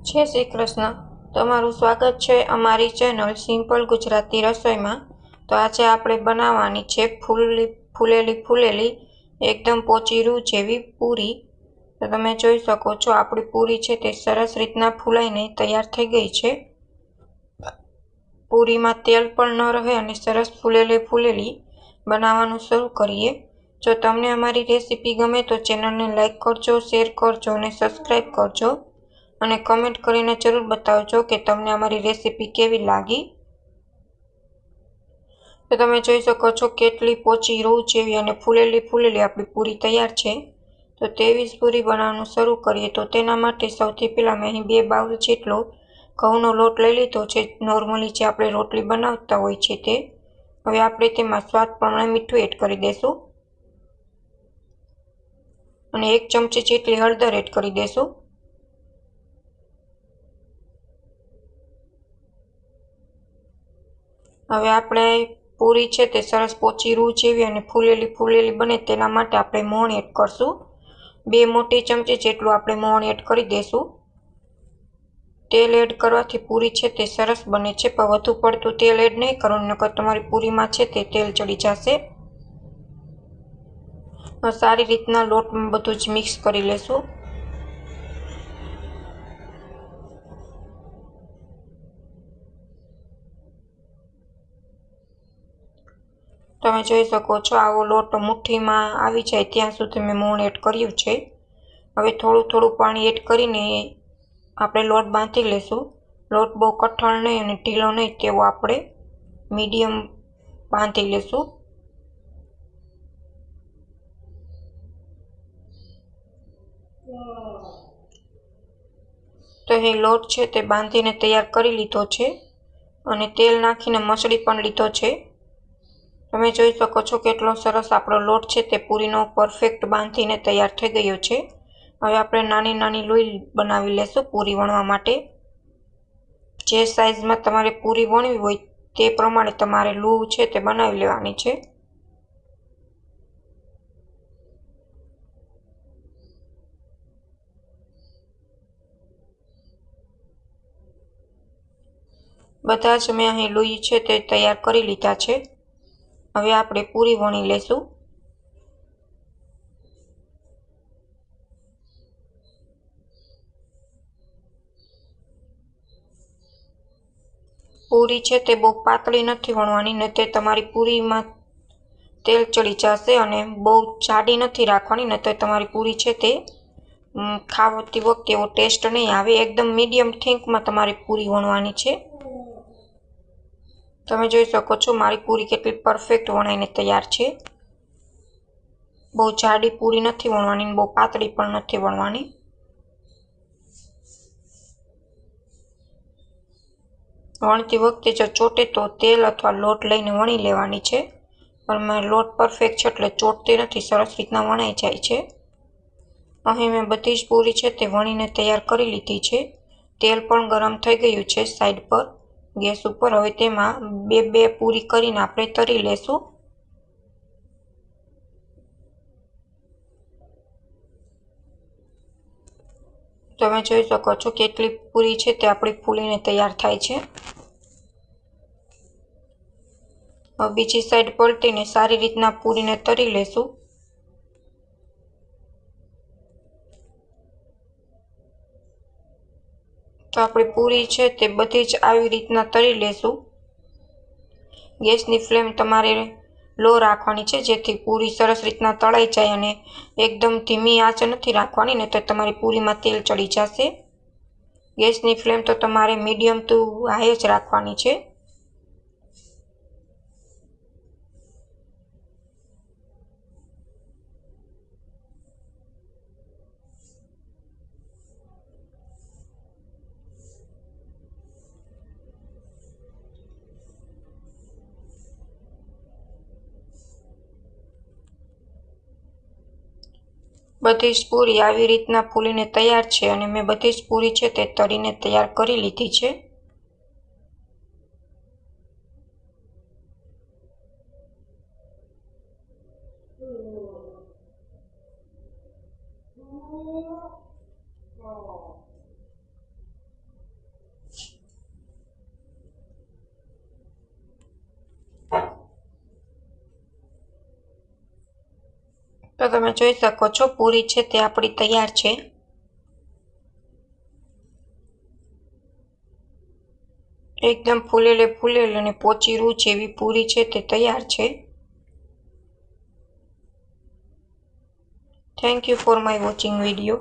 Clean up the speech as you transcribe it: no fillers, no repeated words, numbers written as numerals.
જય શ્રી કૃષ્ણ. તમારું સ્વાગત છે અમારી ચેનલ સિમ્પલ ગુજરાતી રસોઈમાં. તો આજે આપણે બનાવવાની છે ફૂલેલી એકદમ પોચી રૂ જેવી પૂરી. તો તમે જોઈ શકો છો આપણી પૂરી છે તે સરસ રીતના ફૂલાઈને તૈયાર થઈ ગઈ છે. પૂરીમાં તેલ પણ ન રહે અને સરસ ફૂલેલી બનાવવાનું શરૂ કરીએ. જો તમને અમારી રેસીપી ગમે તો ચેનલને લાઈક કરજો, શેર કરજો અને સબસ્ક્રાઈબ કરજો. અને કમેન્ટ કરીને જરૂર બતાવજો કે તમને અમારી રેસીપી કેવી લાગી. તો તમે જોઈ શકો છો કેટલી પોચી રૂ જેવી અને ફૂલેલી આપણી પૂરી તૈયાર છે. તો તેવી જ પૂરી બનાવવાનું શરૂ કરીએ. તો તેના માટે સૌથી પહેલાં મેં અહીં 2 બાઉલ જેટલો ઘઉંનો લોટ લઈ લીધો છે. નોર્મલી જે આપણે રોટલી બનાવતા હોય છે તે. હવે આપણે તેમાં સ્વાદ પ્રમાણે મીઠું એડ કરી દઈશું અને 1 ચમચી જેટલી હળદર એડ કરી દઈશું. હવે આપણે પૂરી છે તે સરસ પોચી રૂ જેવી અને ફૂલેલી બને તેના માટે આપણે મોણ એડ કરશું. 2 મોટી ચમચી જેટલું આપણે મોણ એડ કરી દઈશું. તેલ એડ કરવાથી પૂરી છે તે સરસ બને છે, પણ વધુ પડતું તેલ એડ નહીં કરવાનું, નકર તમારી પૂરીમાં છે તે તેલ ચડી જશે. સારી રીતના લોટમાં બધું જ મિક્સ કરી લેશું. તમે જોઈ શકો છો આવો લોટ મુઠ્ઠીમાં આવી જાય ત્યાં સુધી મેં મોણ એડ કર્યું છે. હવે થોડું પાણી એડ કરીને આપણે લોટ બાંધી લેશું. લોટ બહુ કઠણ નહીં અને ઢીલો નહીં તેવો આપણે મીડિયમ બાંધી લેશું. તો અહીં લોટ છે તે બાંધીને તૈયાર કરી લીધો છે અને તેલ નાખીને મસળી પણ લીધો છે. તમે જોઈ શકો છો કેટલો સરસ આપણો લોટ છે તે પૂરીનો પરફેક્ટ બાંધીને તૈયાર થઈ ગયો છે. હવે આપણે નાની લોઈ બનાવી લેશું પૂરી વણવા માટે. જે સાઈઝમાં તમારે પૂરી વણવી હોય તે પ્રમાણે તમારે લૂ છે તે બનાવી લેવાની છે. બધા જ મેં અહીં લોઈ છે તે તૈયાર કરી લીધા છે. હવે આપણે પૂરી વણી લેશું. પૂરી છે તે બહુ પાતળી નથી વણવાની, ને તે તમારી પૂરીમાં તેલ ચડી જશે. અને બહુ જાડી નથી રાખવાની, ને તો તમારી પૂરી છે તે ખાવતી વખતે એવો ટેસ્ટ નહીં આવે. એકદમ મીડિયમ થિંકમાં તમારી પૂરી વણવાની છે. તમે જોઈ શકો છો મારી પૂરી કેટલી પરફેક્ટ વણાઈને તૈયાર છે. બહુ જાડી પૂરી નથી વણવાની, બહુ પાતળી પણ નથી વણવાની. વણતી વખતે જો ચોટે તો તેલ અથવા લોટ લઈને વણી લેવાની છે. પણ મેં લોટ પરફેક્ટ છે એટલે ચોટતી નથી, સરસ રીતના વણાઈ જાય છે. અહીં મેં બધી જ પૂરી છે તે વણીને તૈયાર કરી લીધી છે. તેલ પણ ગરમ થઈ ગયું છે સાઈડ પર ગેસ ઉપર. હવે તેમાં બે પૂરી કરીને આપણે તળી લેશું. તમે જોઈ શકો છો કેટલી પૂરી છે તે આપણી ફૂલીને તૈયાર થાય છે. હવે બીજી સાઈડ પલટીને સારી રીતના પૂરીને તળી લેશું. તો આપણી પૂરી છે તે બધી જ આવી રીતના તળી લેશું. ગેસની ફ્લેમ તમારે લો રાખવાની છે જેથી પૂરી સરસ રીતના તળાઈ જાય, અને એકદમ ધીમી આંચ નથી રાખવાની, ને તો તમારી પૂરીમાં તેલ ચડી જશે. ગેસની ફ્લેમ તો તમારે મીડિયમ ટુ હાઈ જ રાખવાની છે. બધી જ પૂરી આવી રીતના ફૂલીને તૈયાર છે અને મેં બધી જ પૂરી છે તે તળીને તૈયાર કરી લીધી છે. તો તમે જોઈ શકો છો પૂરી છે તે આપણી તૈયાર છે। એકદમ ફૂલેલ અને પોચી રૂ જેવી પૂરી છે તે તૈયાર છે। Thank you for my watching video.